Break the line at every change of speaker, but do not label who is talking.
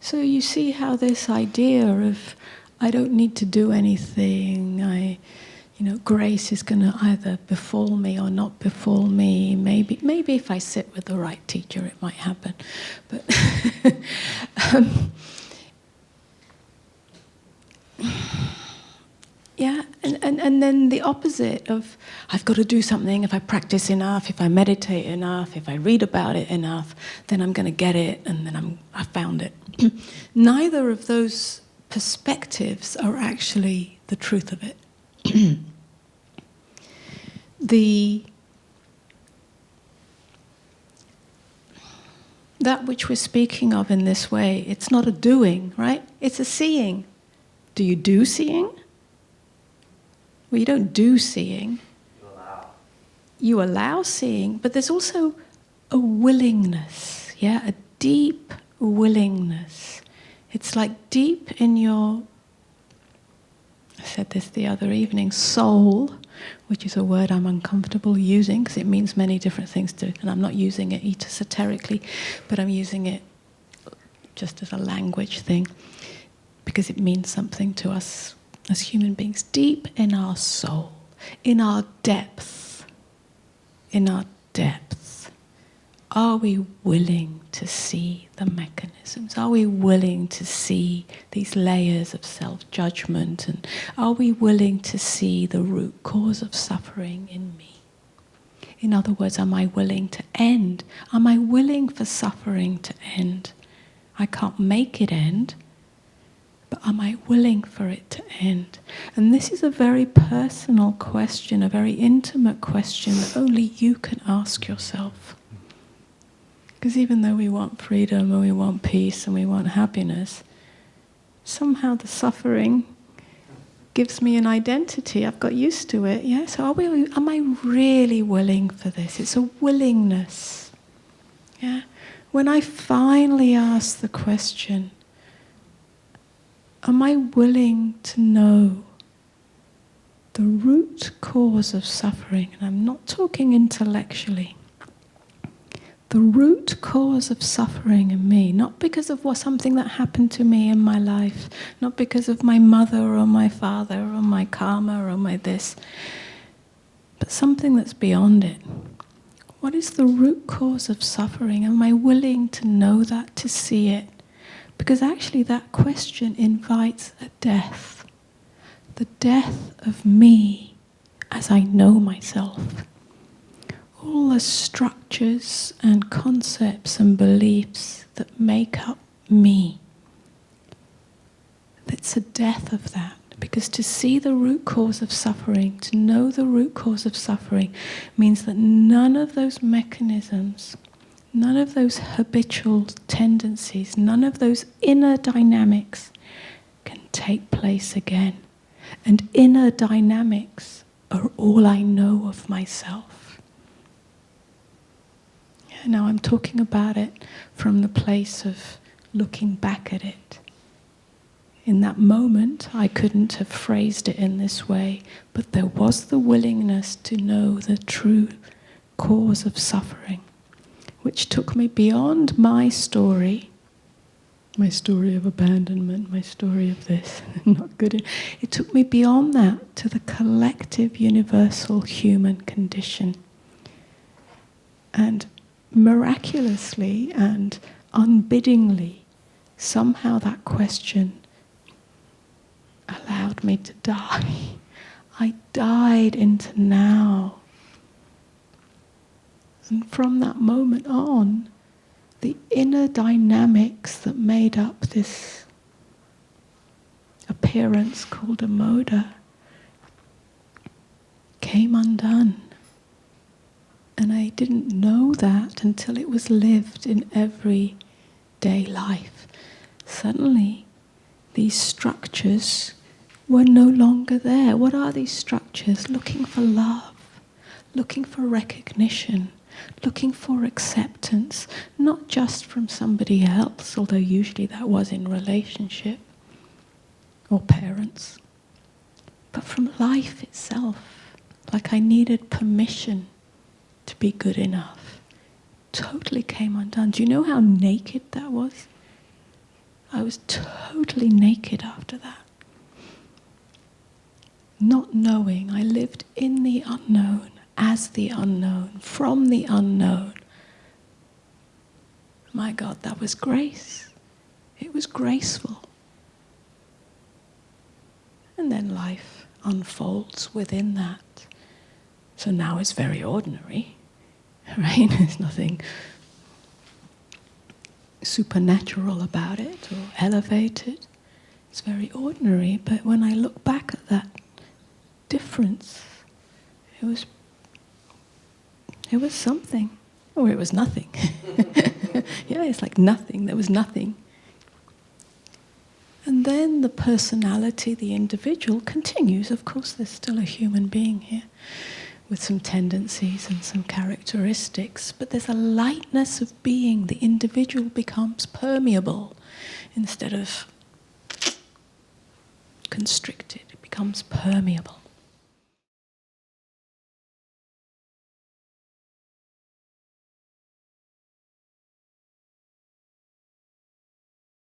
So you see how this idea of I don't need to do anything, grace is going to either befall me or not befall me. Maybe if I sit with the right teacher, it might happen. But yeah, and then the opposite of I've got to do something. If I practice enough, if I meditate enough, if I read about it enough, then I'm going to get it, and then I found it. Neither of those perspectives are actually the truth of it. That which we're speaking of in this way, it's not a doing, right? It's a seeing. Do you do seeing? Well, you don't do seeing. You allow seeing, but there's also a willingness, a deep willingness. It's like deep in your, I said this the other evening, soul, which is a word I'm uncomfortable using because it means many different things and I'm not using it esoterically, but I'm using it just as a language thing because it means something to us as human beings. Deep in our soul, in our depth, are we willing to see the mechanisms? Are we willing to see these layers of self-judgment? And are we willing to see the root cause of suffering in me? In other words, am I willing to end? Am I willing for suffering to end? I can't make it end, but am I willing for it to end? And this is a very personal question, a very intimate question that only you can ask yourself. Because even though we want freedom and we want peace and we want happiness, somehow the suffering gives me an identity. I've got used to it. Yeah? So am I really willing for this? It's a willingness. Yeah? When I finally ask the question, am I willing to know the root cause of suffering? And I'm not talking intellectually. The root cause of suffering in me, not because of something that happened to me in my life, not because of my mother or my father or my karma or my this, but something that's beyond it. What is the root cause of suffering? Am I willing to know that, to see it? Because actually that question invites a death. The death of me as I know myself. All the structures and concepts and beliefs that make up me. It's a death of that. Because to see the root cause of suffering, to know the root cause of suffering, means that none of those mechanisms, none of those habitual tendencies, none of those inner dynamics can take place again. And inner dynamics are all I know of myself. Now I'm talking about it from the place of looking back at it. In that moment, I couldn't have phrased it in this way, but there was the willingness to know the true cause of suffering, which took me beyond my story of abandonment, my story of this, not good. It took me beyond that to the collective, universal human condition. And miraculously and unbidingly, somehow that question allowed me to die. I died into now. And from that moment on, the inner dynamics that made up this appearance called Amoda came undone. And I didn't know that until it was lived in everyday life. Suddenly, these structures were no longer there. What are these structures? Looking for love, looking for recognition, looking for acceptance, not just from somebody else, although usually that was in relationship or parents, but from life itself. Like I needed permission to be good enough. Totally came undone. Do you know how naked that was? I was totally naked after that. Not knowing, I lived in the unknown, as the unknown, from the unknown. My God, that was grace. It was graceful. And then life unfolds within that. So now it's very ordinary, right? There's nothing supernatural about it or elevated. It's very ordinary, but when I look back at that difference, it was something, or it was nothing. Yeah, it's like nothing, there was nothing. And then the personality, the individual continues. Of course, there's still a human being here with some tendencies and some characteristics, but there's a lightness of being. The individual becomes permeable instead of constricted. It becomes permeable.